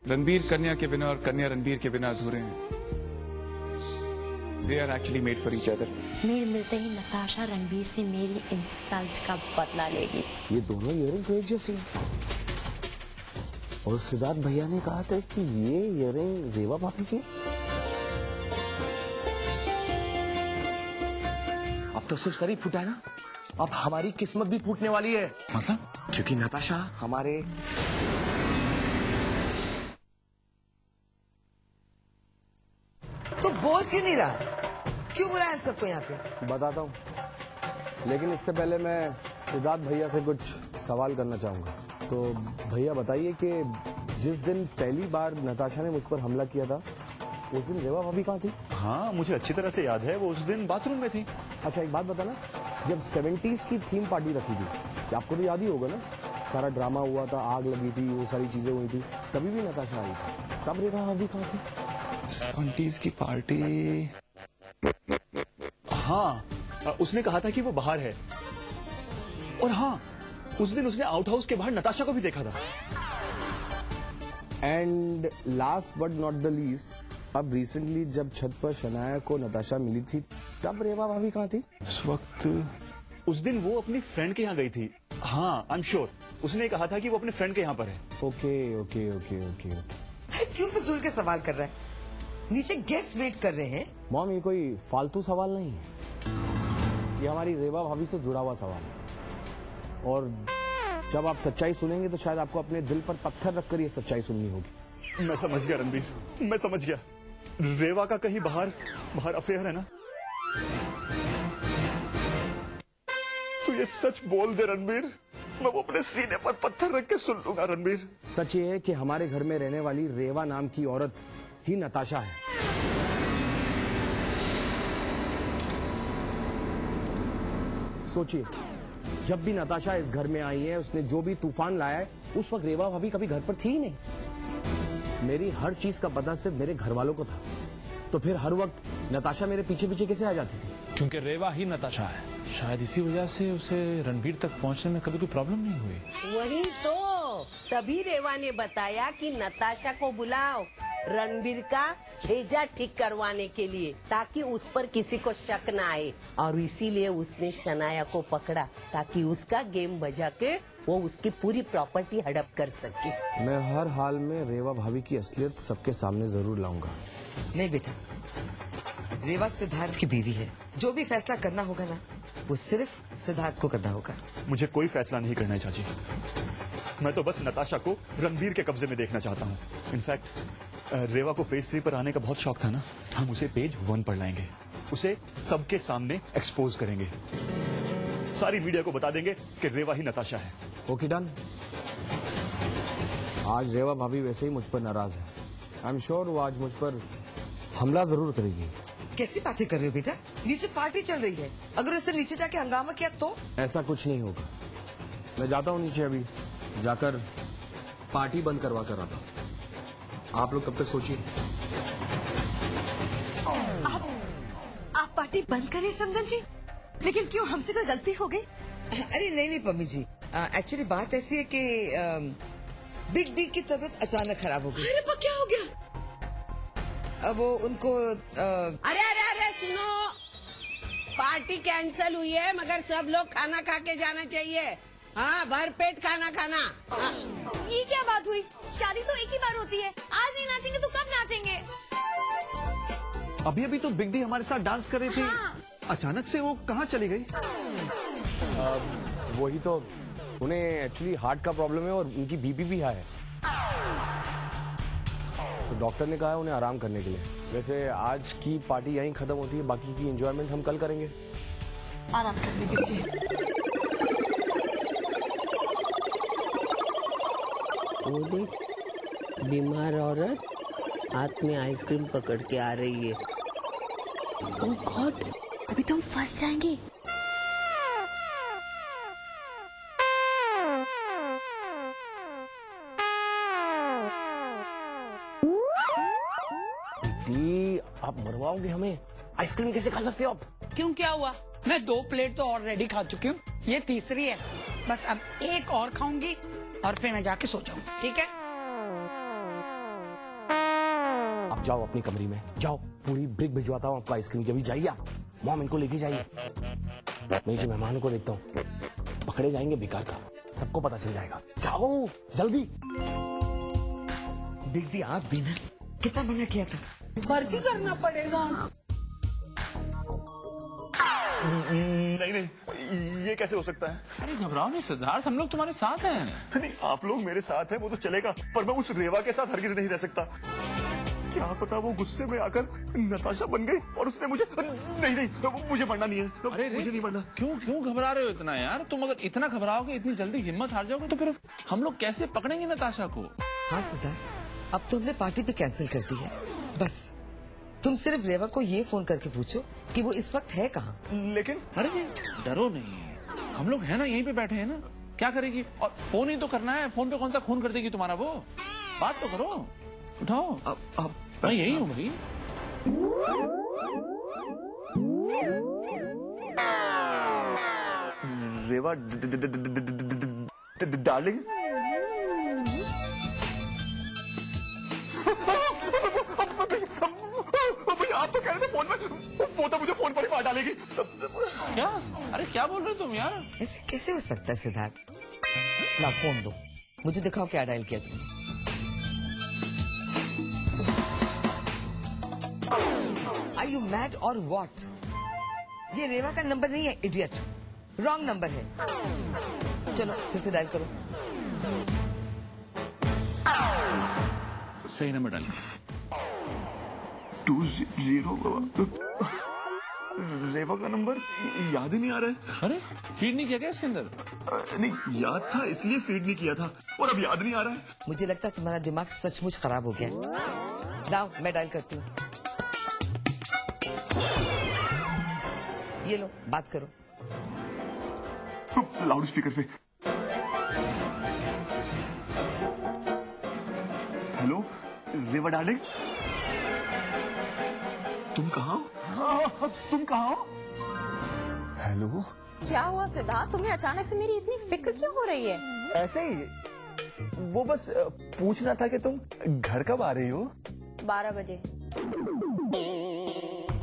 रणबीर कन्या के बिना और कन्या रणबीर के बिना अधूरे हैं। They are actually made for each other. मेल मिलते ही नताशा रणबीर से मेरी इंसल्ट का बदला लेगी। ये दोनों इयरिंग तो एक जैसी हैं। और सिद्धार्थ भैया ने कहा था कि ये इयरिंग रेवा भाभी की। अब तो सिर्फ सर ही फूटा है ना, अब हमारी किस्मत भी फूटने वाली है। मतलब? क्योंकि नताशा हमारे तो बोल क्यों नहीं रहा? क्यों बुलाया सबको यहाँ पे? बताता हूँ, लेकिन इससे पहले मैं सिद्धार्थ भैया से कुछ सवाल करना चाहूंगा। तो भैया बताइए कि जिस दिन पहली बार नताशा ने मुझ पर हमला किया था, उस दिन रेवा भाभी कहाँ थी? हाँ, मुझे अच्छी तरह से याद है, वो उस दिन बाथरूम में थी। अच्छा एक बात बताना, जब 70s की थीम पार्टी रखी थी, आपको तो याद ही होगा ना, सारा ड्रामा हुआ था, आग लगी थी, वो सारी चीजें हुई थी, तभी भी नताशा आई थी। तब रेवा भाभी कहाँ थी? 70s की पार्टी, हाँ, उसने कहा था कि वो बाहर है। और हाँ, उस दिन उसने आउट हाउस के बाहर नताशा को भी देखा था। And last but not the least, अब रिसेंटली जब छत पर शनाया को नताशा मिली थी, तब रेवा भाभी कहाँ थी? उस वक्त, उस दिन वो अपनी फ्रेंड के यहाँ गई थी। हाँ, आई एम श्योर, उसने कहा था कि वो अपने फ्रेंड के यहाँ पर है। Okay okay okay okay okay. क्यों फिजूल के सवाल कर रहा है? नीचे गेस्ट वेट कर रहे हैं। मॉम, ये कोई फालतू सवाल नहीं है, ये हमारी रेवा भाभी से जुड़ा हुआ सवाल है। और जब आप सच्चाई सुनेंगे तो शायद आपको अपने दिल पर पत्थर रखकर ये सच्चाई सुननी होगी। मैं समझ गया रणबीर, मैं समझ गया। रेवा का कहीं बाहर अफेयर है ना? तू ये सच बोल दे रणबीर, मैं वो अपने सीने पर पत्थर रख के सुन लूंगा रणबीर। सच ये है कि हमारे घर में रहने वाली रेवा नाम की औरत ही नताशा है। सोचिए, जब भी नताशा इस घर में आई है, उसने जो भी तूफान लाया है, उस वक्त रेवा भाभी कभी घर पर थी ही नहीं। मेरी हर चीज का पता सिर्फ मेरे घर वालों को था, तो फिर हर वक्त नताशा मेरे पीछे पीछे कैसे आ जाती थी? क्योंकि रेवा ही नताशा है, शायद इसी वजह से उसे रणबीर तक पहुंचने में कभी कोई प्रॉब्लम नहीं हुई। वही तो, तभी रेवा ने बताया कि नताशा को बुलाओ रणबीर का भेजा ठीक करवाने के लिए, ताकि उस पर किसी को शक न आए। और इसीलिए उसने शनाया को पकड़ा, ताकि उसका गेम बजा के वो उसकी पूरी प्रॉपर्टी हड़प कर सके। मैं हर हाल में रेवा भाभी की असलियत सबके सामने जरूर लाऊंगा। नहीं बेटा, रेवा सिद्धार्थ की बीवी है। जो भी फैसला करना होगा ना, वो सिर्फ सिद्धार्थ को करना होगा। मुझे कोई फैसला नहीं करना है चाची, मैं तो बस नताशा को रणबीर के कब्जे में देखना चाहता हूँ। इनफैक्ट रेवा को पेज 3 पर आने का बहुत शौक था ना, हम उसे पेज 1 पर लाएंगे, उसे सबके सामने एक्सपोज करेंगे, सारी मीडिया को बता देंगे कि रेवा ही नताशा है। Okay done. आज रेवा भाभी वैसे ही मुझ पर नाराज है। आई एम श्योर वो आज मुझ पर हमला जरूर करेगी। कैसी बातें कर रहे हो बेटा? नीचे पार्टी चल रही है, अगर उसने नीचे जाके हंगामा किया तो? ऐसा कुछ नहीं होगा, मैं जाता हूँ नीचे, अभी जाकर पार्टी बंद करवा कर आता हूँ। आप लोग कब तक सोचिए। आप पार्टी बंद करें समदन जी, लेकिन क्यों, हमसे कोई गलती हो गई? अरे नहीं पम्मी जी, एक्चुअली बात ऐसी है कि बिग डी की तबीयत अचानक खराब हो गई। अरे पर क्या हो गया? अब वो उनको अरे सुनो, पार्टी कैंसिल हुई है, मगर सब लोग खाना खा के जाना चाहिए। हाँ, भर पेट खाना खाना। ये क्या बात हुई? शादी तो एक ही बार होती है, आज नहीं नाचेंगे तो कब नाचेंगे? अभी तो बिग डी हमारे साथ डांस कर रही थी। हाँ। अचानक से वो कहाँ चली गई? वही तो, उन्हें एक्चुअली हार्ट का प्रॉब्लम है और उनकी बीपी भी हाई है, तो डॉक्टर ने कहा है उन्हें आराम करने के लिए। वैसे आज की पार्टी यहीं खत्म होती है, बाकी की एंजॉयमेंट हम कल करेंगे। आराम करने दीजिए। वो देख, बीमार औरत हाथ में आइसक्रीम पकड़ के आ रही है। ओह गॉड, अभी तो हम फंस जाएंगे। दीदी, आप मरवाओगे हमें? आइसक्रीम कैसे खा सकते हो आप? क्यों, क्या हुआ? मैं 2 प्लेट तो ऑलरेडी खा चुकी हूँ, ये तीसरी है। बस अब एक और खाऊंगी और फिर मैं जाके सो जाऊंगी, ठीक है? जाओ अपनी कमरे में जाओ, पूरी ब्रिक भिजवाता हूँ आपको आइसक्रीम की। अभी जाइए आप, मॉम इनको लेके जाइए। मैं इसे मेहमानों को देखता हूँ, पकड़े जाएंगे बेकार का, सबको पता चल जाएगा। जाओ जल्दी। बिग डी आप भी ना, कितना मना किया था। भर्ती करना पड़ेगा। नहीं नहीं, ये कैसे हो सकता है? अरे घबराओ नहीं सिद्धार्थ, हम लोग तुम्हारे साथ हैं। नहीं, आप लोग मेरे साथ हैं वो तो चलेगा, पर मैं उस रेवा के साथ हरगिज नहीं रह सकता। क्या पता वो गुस्से में आकर नताशा बन गई और उसने मुझे नहीं नहीं, मुझे मरना नहीं है। अरे मुझे नहीं मरना। क्यों घबरा रहे हो इतना यार? तुम अगर इतना घबराओगे, इतनी जल्दी हिम्मत हार जाओगे तो फिर हम लोग कैसे पकड़ेंगे नताशा को? हाँ सिद्धार्थ, अब तो हमने पार्टी भी कैंसिल कर दी है। बस तुम सिर्फ रेवा को ये फोन करके पूछो कि वो इस वक्त है कहाँ। लेकिन अरे डरो नहीं, हम लोग है ना, यहीं पे बैठे हैं ना। क्या करेगी? और फोन ही तो करना है, फोन पे कौन सा खून कर देगी तुम्हारा वो? बात तो करो, उठाओ। अब मैं यही हूँ भाई। रेवा डार्लिंग, आप तो कह रहे थे फोन में, वो तो मुझे फोन पर ही मार डालेगी। क्या? अरे क्या बोल रहे हो तुम यार? ऐसे कैसे हो सकता है सिद्धार्थ? ला फोन दो, मुझे दिखाओ क्या डायल किया तुमने। Are you mad or what? ये रेवा का नंबर नहीं है इडियट, रॉन्ग नंबर है। चलो फिर से डायल करो। सही नंबर डाल। 20 रेवा का नंबर याद ही नहीं आ रहा है। अरे फीड नहीं किया क्या इसके अंदर? नहीं याद था, इसलिए फीड नहीं किया था, और अब याद नहीं आ रहा है। मुझे लगता है तुम्हारा दिमाग सचमुच खराब हो गया। लाओ मैं डायल करती हूँ। ये लो, बात करो। लाउड स्पीकर पे। हेलो रेवा डार्लिंग, तुम कहाँ हो? तुम कहाँ हो? हेलो। क्या हुआ सिद्धार्थ, तुम्हें अचानक से मेरी इतनी फिक्र क्यों हो रही है? ऐसे ही, वो बस पूछना था कि तुम घर कब आ रही हो? 12 बजे।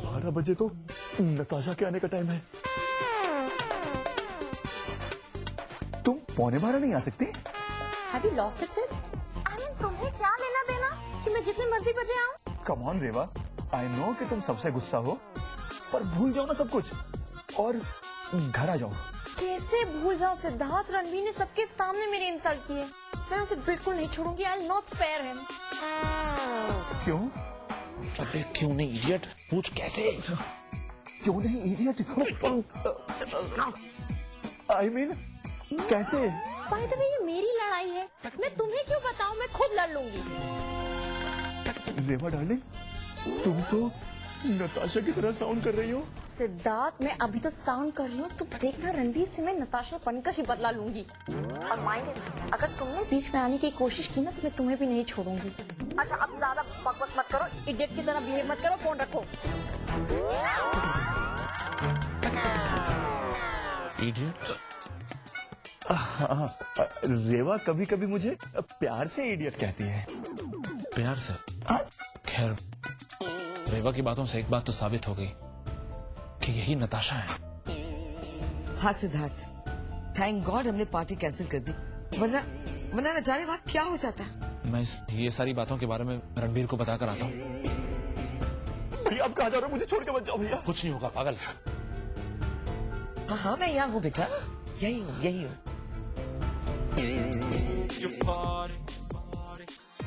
12 बजे तो नताशा के आने का टाइम है। तुम 11:15 नहीं आ सकती? Have you lost it, Sid? I mean, तुम्हें क्या लेना देना कि मैं जितने मर्जी बजे आऊँ? Come on Rewa, I know कि तुम सबसे गुस्सा हो, पर भूल जाओ ना सब कुछ और घर आ जाओ। कैसे भूल जाओ सिद्धार्थ? रणवीर ने सबके सामने मेरी इंसल्ट की है। मैं उसे बिल्कुल नहीं छोड़ूंगी। I'll not spare him. क्यों? अबे क्यों नहीं इडियट, पूछ कैसे? क्यों नहीं इडियट? आई मीन कैसे? By the way, ये मेरी लड़ाई है, मैं तुम्हें क्यों बताऊं? मैं खुद लड़ लूंगी। रेवा डार्लिंग, तुम तो नताशा की तरह साउंड कर रही हो। सिद्धार्थ, मैं अभी तो साउंड कर रही हूँ, तुम देखना रणवीर से मैं नताशा बनकर ही बदला लूंगी। और माइंड इट, अगर तुमने बीच में आने की कोशिश की ना तो मैं तुम्हें भी नहीं छोड़ूंगी। अच्छा अब ज्यादा बकवास मत करो, इडियट की तरह बिहेव मत करो, फोन रखो। इडियट? हाँ, रेवा कभी कभी मुझे प्यार से इडियट कहती है। प्यार से? खैर, रेवा की बातों से एक बात तो साबित हो गई कि यही नताशा है। हाँ सिद्धार्थ, थैंक गॉड हमने पार्टी कैंसिल कर दी, वरना न जाने वहाँ क्या हो जाता। मैं ये सारी बातों के बारे में रणबीर को बताकर आता हूँ। भैया आप कहाँ जा रहे हो? मुझे छोड़ के मत जाओ भैया। कुछ नहीं होगा पागल। हाँ हाँ मैं यहाँ हूँ बेटा, यही हूँ यही हूँ।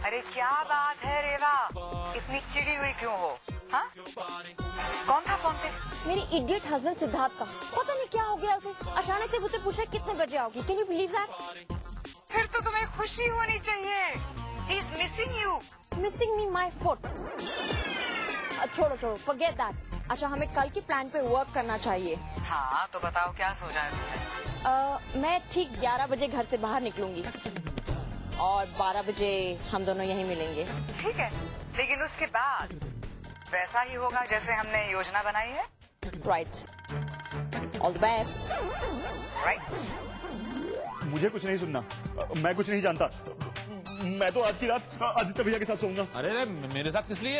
अरे क्या बात है रेवा, इतनी चिड़ी हुई क्यों हो? हाँ? कौन था फोन पे? मेरी इडियट हस्बैंड सिद्धार्थ का। पता नहीं क्या हो गया उसे, अचानक से मुझसे पूछा कितने बजे आओगी। Can you believe that? फिर तो तुम्हें खुशी होनी चाहिए। He is missing you. Missing me my foot. छोड़ो, forget that. अच्छा हमें कल की प्लान पे वर्क करना चाहिए। हाँ तो बताओ क्या सोचा है तुमने? मैं ठीक 11 बजे घर से बाहर निकलूंगी और 12 बजे हम दोनों यहीं मिलेंगे। ठीक है, लेकिन उसके बाद वैसा ही होगा जैसे हमने योजना बनाई है। Right, all the best. Right. मुझे कुछ नहीं सुनना, मैं कुछ नहीं जानता। मैं तो आज की रात आदित्य भैया के साथ सोऊंगा। अरे मेरे साथ किस लिए?